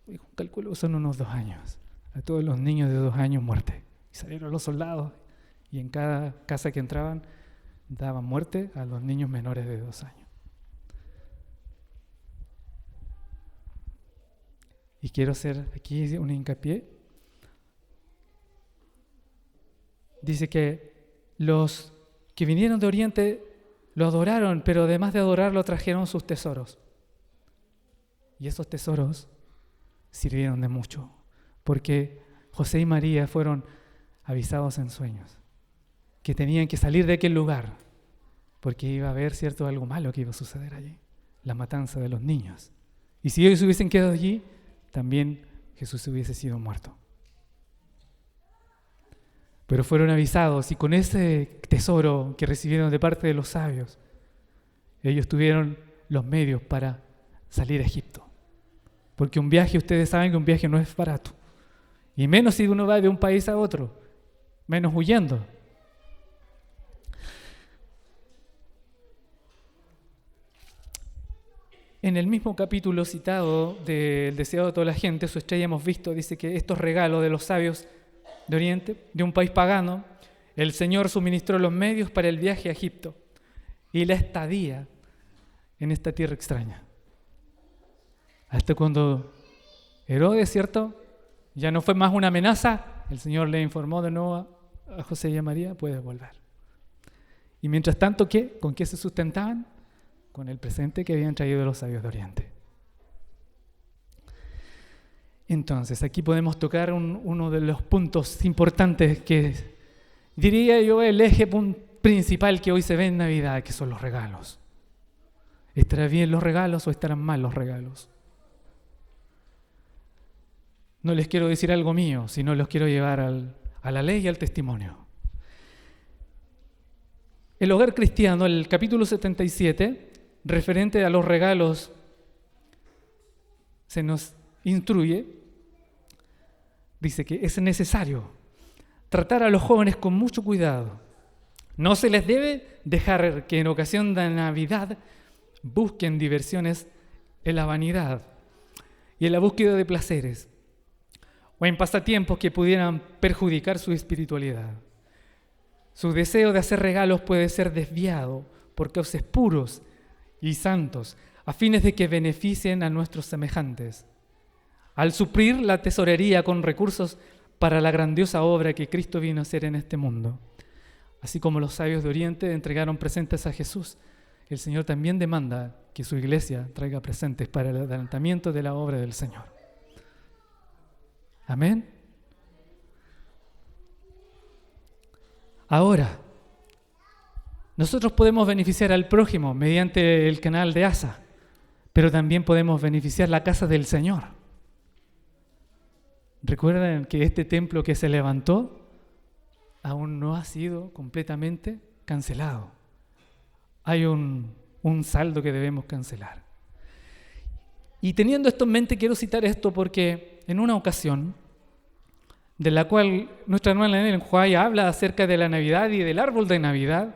Speaker 1: Dijo, calculo son unos 2 años. A todos los niños de 2 años muerte. Y salieron los soldados y en cada casa que entraban daban muerte a los niños menores de 2 años. Y quiero hacer aquí un hincapié. Dice que los que vinieron de Oriente lo adoraron, pero además de adorarlo trajeron sus tesoros. Y esos tesoros sirvieron de mucho, porque José y María fueron avisados en sueños, que tenían que salir de aquel lugar, porque iba a haber cierto algo malo que iba a suceder allí, la matanza de los niños. Y si ellos hubiesen quedado allí, también Jesús hubiese sido muerto. Pero fueron avisados y con ese tesoro que recibieron de parte de los sabios, ellos tuvieron los medios para salir a Egipto. Porque un viaje, ustedes saben que un viaje no es barato. Y menos si uno va de un país a otro, menos huyendo. En el mismo capítulo citado del deseado de toda la gente, su estrella hemos visto, dice que estos regalos de los sabios de Oriente, de un país pagano, el Señor suministró los medios para el viaje a Egipto y la estadía en esta tierra extraña. Hasta cuando Herodes, ¿cierto?, ya no fue más una amenaza, el Señor le informó de nuevo a José y a María, puedes volver. Y mientras tanto, ¿qué? ¿Con qué se sustentaban? Con el presente que habían traído los sabios de Oriente. Entonces, aquí podemos tocar uno de los puntos importantes que diría yo el eje principal que hoy se ve en Navidad, que son los regalos. ¿Estarán bien los regalos o estarán mal los regalos? No les quiero decir algo mío, sino los quiero llevar a la ley y al testimonio. El hogar cristiano, el capítulo 77, referente a los regalos, se nos instruye, dice que es necesario tratar a los jóvenes con mucho cuidado. No se les debe dejar que en ocasión de Navidad busquen diversiones en la vanidad y en la búsqueda de placeres o en pasatiempos que pudieran perjudicar su espiritualidad. Su deseo de hacer regalos puede ser desviado por causas puros y santos, a fines de que beneficien a nuestros semejantes, al suplir la tesorería con recursos para la grandiosa obra que Cristo vino a hacer en este mundo. Así como los sabios de Oriente entregaron presentes a Jesús, el Señor también demanda que su iglesia traiga presentes para el adelantamiento de la obra del Señor. Amén. Ahora, nosotros podemos beneficiar al prójimo mediante el canal de ASA, pero también podemos beneficiar la casa del Señor. Recuerden que este templo que se levantó aún no ha sido completamente cancelado. Hay un saldo que debemos cancelar. Y teniendo esto en mente, quiero citar esto porque en una ocasión, de la cual nuestra hermana Ellen Huay habla acerca de la Navidad y del árbol de Navidad,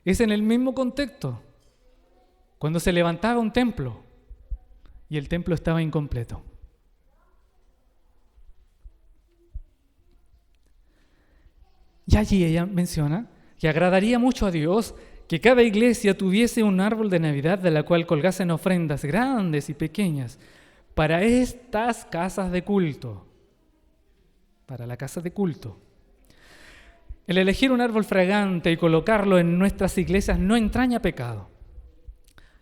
Speaker 1: es en el mismo contexto, cuando se levantaba un templo y el templo estaba incompleto. Y allí ella menciona que agradaría mucho a Dios que cada iglesia tuviese un árbol de Navidad de la cual colgasen ofrendas grandes y pequeñas para estas casas de culto, para la casa de culto. El elegir un árbol fragante y colocarlo en nuestras iglesias no entraña pecado,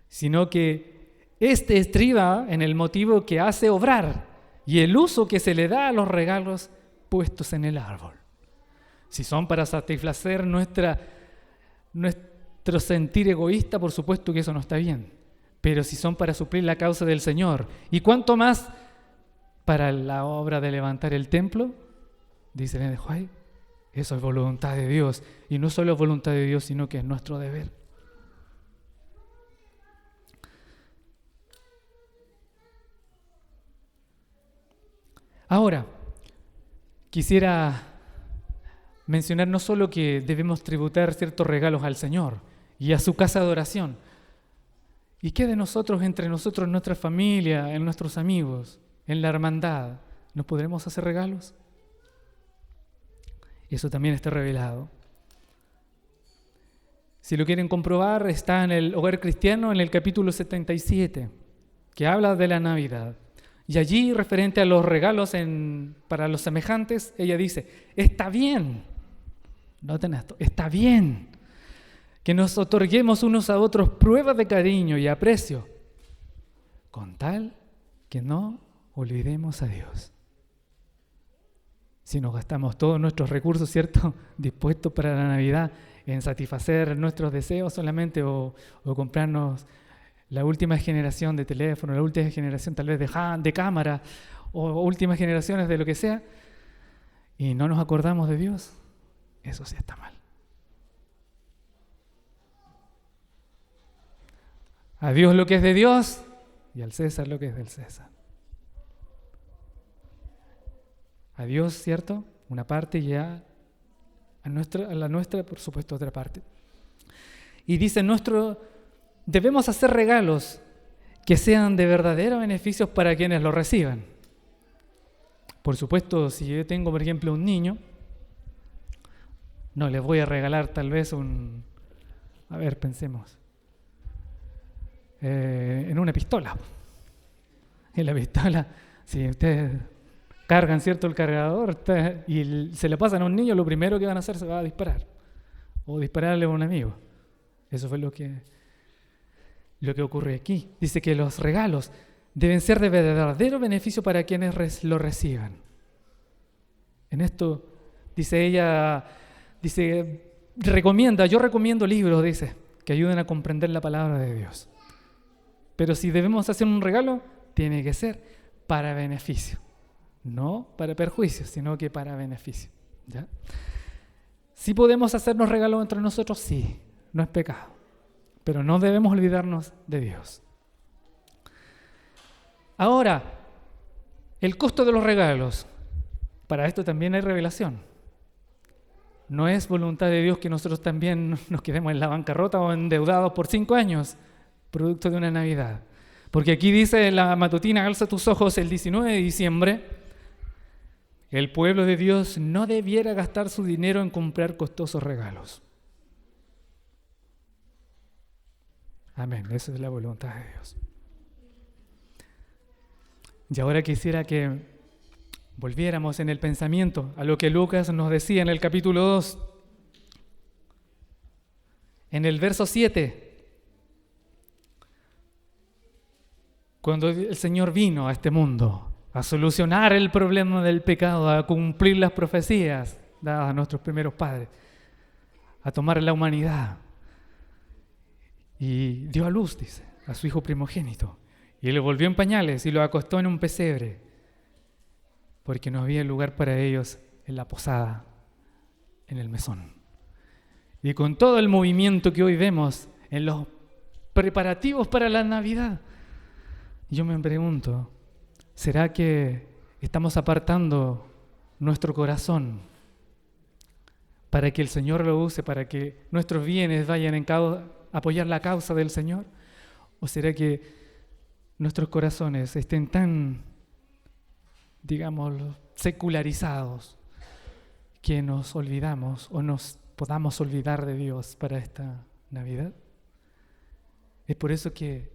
Speaker 1: sino que este estriba en el motivo que hace obrar y el uso que se le da a los regalos puestos en el árbol. Si son para satisfacer nuestro sentir egoísta, por supuesto que eso no está bien. Pero si son para suplir la causa del Señor, y cuánto más para la obra de levantar el templo, dice Ellen White, eso es voluntad de Dios. Y no solo es voluntad de Dios, sino que es nuestro deber. Ahora, quisiera mencionar no solo que debemos tributar ciertos regalos al Señor y a su casa de oración. ¿Y qué de nosotros, entre nosotros, en nuestra familia, en nuestros amigos, en la hermandad? ¿Nos podremos hacer regalos? Eso también está revelado. Si lo quieren comprobar, está en el Hogar Cristiano, en el capítulo 77, que habla de la Navidad. Y allí, referente a los regalos para los semejantes, ella dice, está bien, noten esto, está bien que nos otorguemos unos a otros pruebas de cariño y aprecio, con tal que no olvidemos a Dios. Si nos gastamos todos nuestros recursos, ¿cierto?, dispuestos para la Navidad en satisfacer nuestros deseos solamente o comprarnos la última generación de teléfono, la última generación tal vez de cámara o últimas generaciones de lo que sea, y no nos acordamos de Dios, eso sí está mal. A Dios lo que es de Dios y al César lo que es del César. A Dios, ¿cierto?, una parte, y a la nuestra, por supuesto, otra parte. Y dice, debemos hacer regalos que sean de verdadero beneficio para quienes lo reciban. Por supuesto, si yo tengo, por ejemplo, un niño, no les voy a regalar tal vez pensemos, en una pistola. En la pistola, si ustedes cargan, ¿cierto?, el cargador y se le pasan a un niño, lo primero que van a hacer se va a disparar o dispararle a un amigo. Eso fue lo que ocurre aquí. Dice que los regalos deben ser de verdadero beneficio para quienes lo reciban. En esto, dice ella, yo recomiendo libros, dice, que ayuden a comprender la palabra de Dios. Pero si debemos hacer un regalo, tiene que ser para beneficio. No para perjuicio, sino que para beneficio. ¿Ya? Si podemos hacernos regalos entre nosotros, sí, no es pecado. Pero no debemos olvidarnos de Dios. Ahora, el costo de los regalos. Para esto también hay revelación. No es voluntad de Dios que nosotros también nos quedemos en la bancarrota o endeudados por 5 años, producto de una Navidad. Porque aquí dice en la matutina, alza tus ojos, el 19 de diciembre, el pueblo de Dios no debiera gastar su dinero en comprar costosos regalos. Amén, esa es la voluntad de Dios. Y ahora quisiera que volviéramos en el pensamiento a lo que Lucas nos decía en el capítulo 2, en el verso 7, cuando el Señor vino a este mundo a solucionar el problema del pecado, a cumplir las profecías dadas a nuestros primeros padres, a tomar la humanidad. Y dio a luz, dice, a su hijo primogénito. Y lo volvió en pañales y lo acostó en un pesebre, porque no había lugar para ellos en la posada, en el mesón. Y con todo el movimiento que hoy vemos en los preparativos para la Navidad, yo me pregunto, ¿será que estamos apartando nuestro corazón para que el Señor lo use, para que nuestros bienes vayan a apoyar la causa del Señor? ¿O será que nuestros corazones estén tan, digámoslo, secularizados, que nos olvidamos o nos podamos olvidar de Dios para esta Navidad. Es por eso que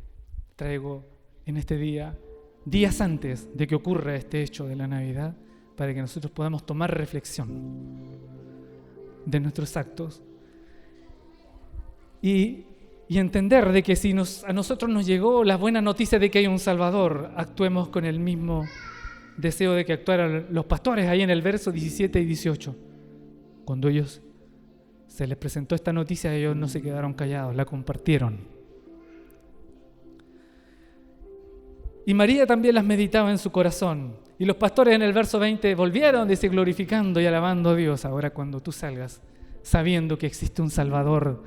Speaker 1: traigo en este día, días antes de que ocurra este hecho de la Navidad, para que nosotros podamos tomar reflexión de nuestros actos y entender de que si a nosotros nos llegó la buena noticia de que hay un Salvador, actuemos con el mismo deseo de que actuaran los pastores ahí en el verso 17 y 18. Cuando se les presentó esta noticia, ellos no se quedaron callados, la compartieron. Y María también las meditaba en su corazón. Y los pastores en el verso 20 volvieron, dice, glorificando y alabando a Dios. Ahora cuando tú salgas sabiendo que existe un Salvador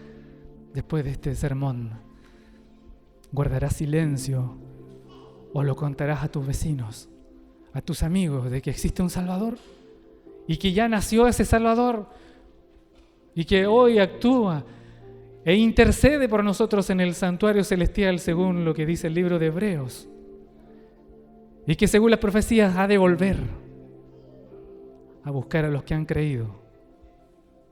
Speaker 1: después de este sermón, ¿guardarás silencio o lo contarás a tus vecinos, a tus amigos, de que existe un Salvador y que ya nació ese Salvador y que hoy actúa e intercede por nosotros en el santuario celestial según lo que dice el libro de Hebreos y que según las profecías ha de volver a buscar a los que han creído?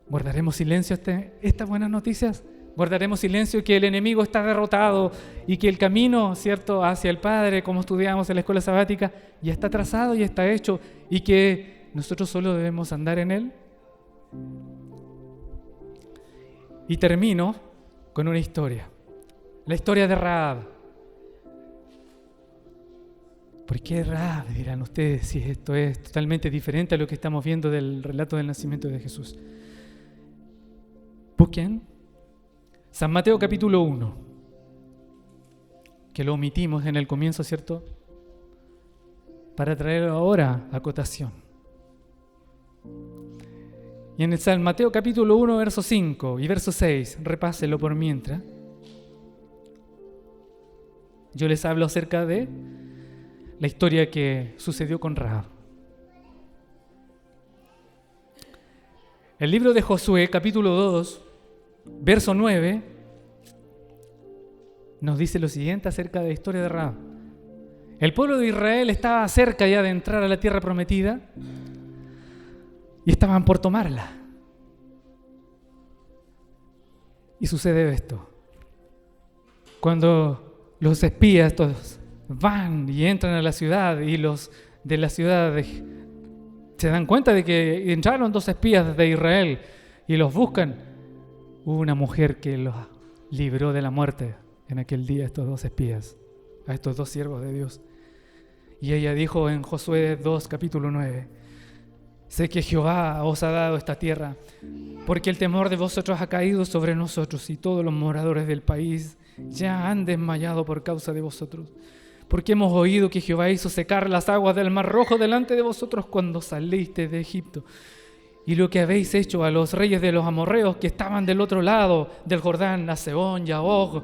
Speaker 1: ¿Guardaremos silencio estas buenas noticias? ¿Guardaremos silencio que el enemigo está derrotado y que el camino, ¿cierto?, hacia el Padre, como estudiamos en la escuela sabática, ya está trazado y está hecho y que nosotros solo debemos andar en él? Y termino con una historia, la historia de Rahab. ¿Por qué Rahab? Dirán ustedes, si esto es totalmente diferente a lo que estamos viendo del relato del nacimiento de Jesús. Busquen San Mateo capítulo 1, que lo omitimos en el comienzo, ¿cierto?, para traer ahora a acotación. Y en el San Mateo capítulo 1, verso 5 y verso 6, repáselo por mientras. Yo les hablo acerca de la historia que sucedió con Rahab. El libro de Josué, capítulo 2, verso 9, nos dice lo siguiente acerca de la historia de Rahab. El pueblo de Israel estaba cerca ya de entrar a la tierra prometida y estaban por tomarla. Y sucede esto. Cuando los espías todos van y entran a la ciudad y los de la ciudad se dan cuenta de que entraron 2 espías de Israel y los buscan, hubo una mujer que los libró de la muerte en aquel día a estos 2 espías, a estos 2 siervos de Dios. Y ella dijo en Josué 2, capítulo 9, sé que Jehová os ha dado esta tierra, porque el temor de vosotros ha caído sobre nosotros y todos los moradores del país ya han desmayado por causa de vosotros. Porque hemos oído que Jehová hizo secar las aguas del Mar Rojo delante de vosotros cuando salisteis de Egipto. Y lo que habéis hecho a los reyes de los amorreos que estaban del otro lado del Jordán, a Sehón y a Og,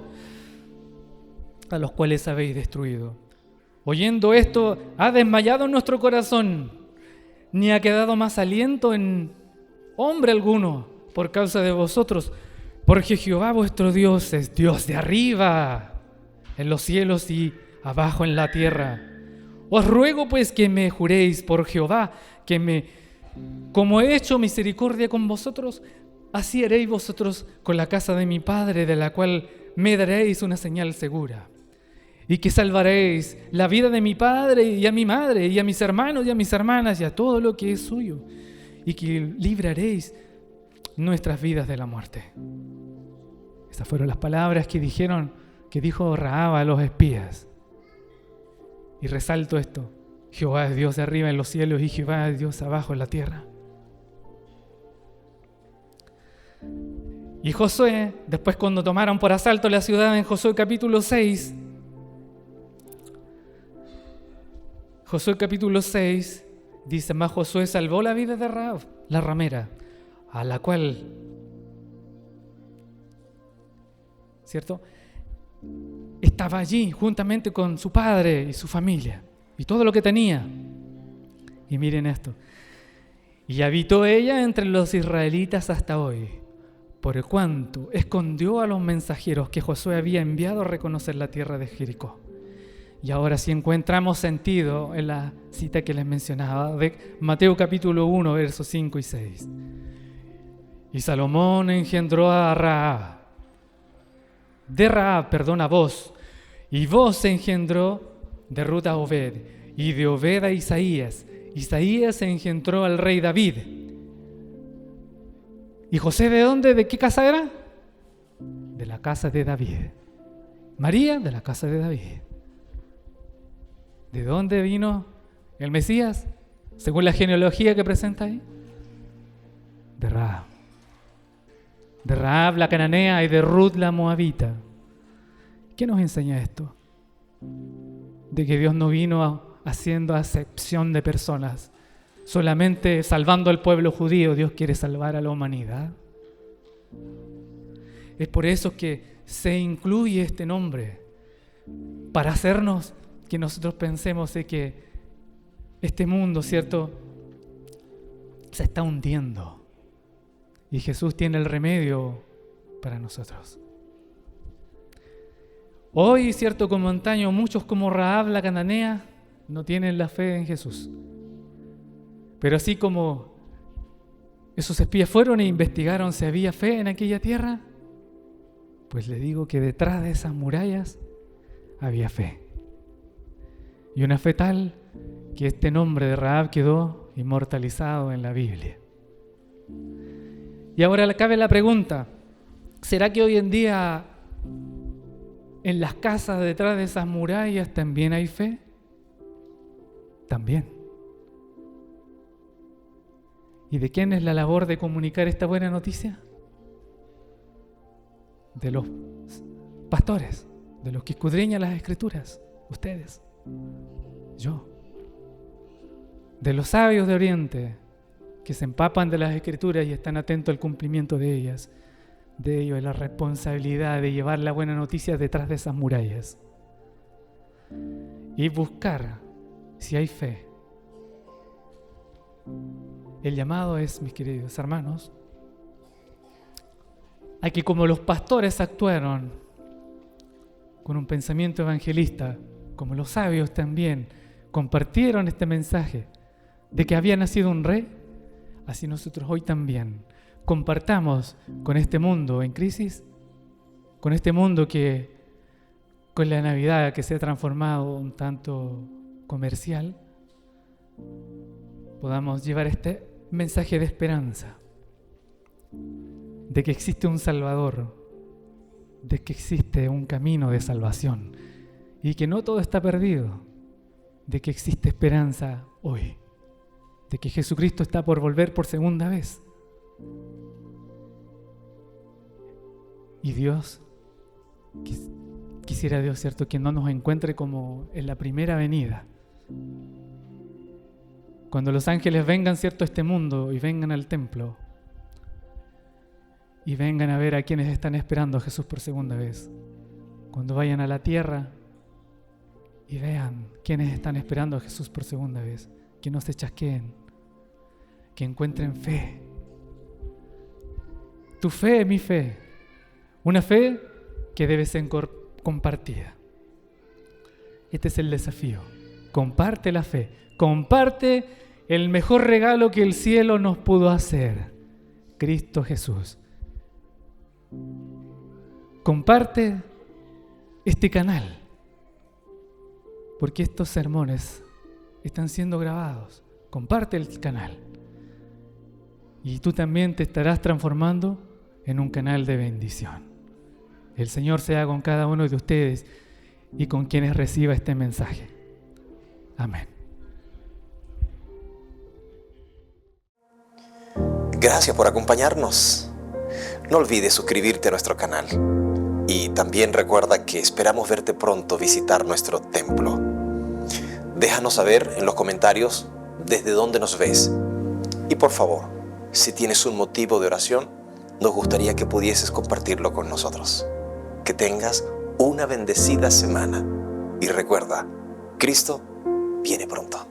Speaker 1: a los cuales habéis destruido. Oyendo esto, ha desmayado nuestro corazón, ni ha quedado más aliento en hombre alguno por causa de vosotros, porque Jehová vuestro Dios es Dios de arriba, en los cielos y abajo en la tierra. Os ruego pues que me juréis por Jehová, como he hecho misericordia con vosotros, así haréis vosotros con la casa de mi padre, de la cual me daréis una señal segura. Y que salvaréis la vida de mi padre y a mi madre y a mis hermanos y a mis hermanas y a todo lo que es suyo. Y que libraréis nuestras vidas de la muerte. Esas fueron las palabras que dijo Rahab a los espías. Y resalto esto: Jehová es Dios de arriba en los cielos y Jehová es Dios abajo en la tierra. Y Josué, después cuando tomaron por asalto la ciudad en Josué capítulo 6, dice: mas Josué salvó la vida de Rahab, la ramera, a la cual, ¿cierto?, estaba allí juntamente con su padre y su familia y todo lo que tenía. Y miren esto: y habitó ella entre los israelitas hasta hoy, por cuanto escondió a los mensajeros que Josué había enviado a reconocer la tierra de Jericó. Y ahora sí encontramos sentido en la cita que les mencionaba de Mateo capítulo 1, versos 5 y 6. Y Salomón engendró a Rahab. De Rahab, perdón, a Boz. Y Boz engendró de Ruth a Obed. Y de Obed a Isaías. Isaías engendró al rey David. ¿Y José de dónde? ¿De qué casa era? De la casa de David. María, de la casa de David. ¿De dónde vino el Mesías? Según la genealogía que presenta ahí. De Rahab. De Rahab la cananea y de Ruth la moabita. ¿Qué nos enseña esto? De que Dios no vino haciendo acepción de personas, solamente salvando al pueblo judío. Dios quiere salvar a la humanidad. Es por eso que se incluye este nombre, para hacernos que nosotros pensemos de que este mundo, ¿cierto?, se está hundiendo y Jesús tiene el remedio para nosotros. Hoy, ¿cierto?, como antaño, muchos como Rahab la cananea no tienen la fe en Jesús. Pero así como esos espías fueron e investigaron si había fe en aquella tierra, pues le digo que detrás de esas murallas había fe. Y una fe tal que este nombre de Rahab quedó inmortalizado en la Biblia. Y ahora cabe la pregunta, ¿será que hoy en día en las casas detrás de esas murallas también hay fe? También. ¿Y de quién es la labor de comunicar esta buena noticia? De los pastores, de los que escudriñan las Escrituras, ustedes, yo. De los sabios de Oriente, que se empapan de las Escrituras y están atentos al cumplimiento de ellas. De ellos es la responsabilidad de llevar la buena noticia detrás de esas murallas y buscar si hay fe. El llamado es, mis queridos hermanos, a que como los pastores actuaron con un pensamiento evangelista, como los sabios también compartieron este mensaje de que había nacido un rey, así nosotros hoy también compartamos con este mundo en crisis, con este mundo que con la Navidad que se ha transformado un tanto comercial, podamos llevar este mensaje de esperanza, de que existe un Salvador, de que existe un camino de salvación y que no todo está perdido, de que existe esperanza hoy, de que Jesucristo está por volver por segunda vez. Y Dios, quisiera Dios, ¿cierto?, que no nos encuentre como en la primera venida. Cuando los ángeles vengan, ¿cierto?, a este mundo y vengan al templo y vengan a ver a quienes están esperando a Jesús por segunda vez. Cuando vayan a la tierra y vean quienes están esperando a Jesús por segunda vez, que no se chasqueen, que encuentren fe. Tu fe, mi fe, una fe que debe ser compartida. Este es el desafío. Comparte la fe, comparte el mejor regalo que el cielo nos pudo hacer, Cristo Jesús. Comparte este canal, porque estos sermones están siendo grabados. Comparte el canal y tú también te estarás transformando en un canal de bendición. El Señor sea con cada uno de ustedes y con quienes reciba este mensaje. Amén.
Speaker 2: Gracias por acompañarnos. No olvides suscribirte a nuestro canal. Y también recuerda que esperamos verte pronto visitar nuestro templo. Déjanos saber en los comentarios desde dónde nos ves. Y por favor, si tienes un motivo de oración, nos gustaría que pudieses compartirlo con nosotros. Que tengas una bendecida semana. Y recuerda, Cristo viene pronto.